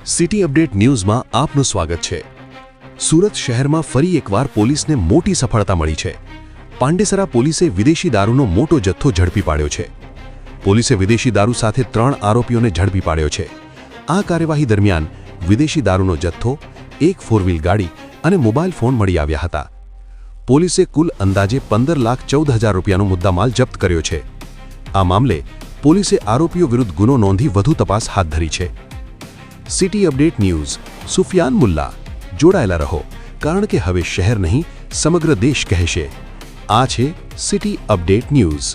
City update ન્યૂઝમાં આપનું સ્વાગત છે। સુરત શહેરમાં ફરી એકવાર પોલીસને મોટી સફળતા મળી છે। પાંડેસરા પોલીસે વિદેશી દારૂનો મોટો જથ્થો ઝડપી પાડ્યો છે। પોલીસે વિદેશી દારૂ સાથે 3 આરોપીઓને ઝડપી પાડ્યો છે। આ કાર્યવાહી દરમિયાન વિદેશી દારૂનો જથ્થો, એક 4 વ્હીલ ગાડી અને મોબાઈલ ફોન મળી આવ્યા હતા। પોલીસે કુલ અંદાજે 15,14,000 રૂપિયાનો મુદ્દામાલ જપ્ત કર્યો છે। આ મામલે પોલીસે આરોપીઓ વિરુદ્ધ ગુનો નોંધી વધુ તપાસ હાથ ધરી છે। City update news Sufiyan Mulla જોડાયેલા રહો, કારણ કે હવે શહેર નહીં સમગ્ર દેશ કહેશે। આ છે સિટી અપડેટ ન્યૂઝ।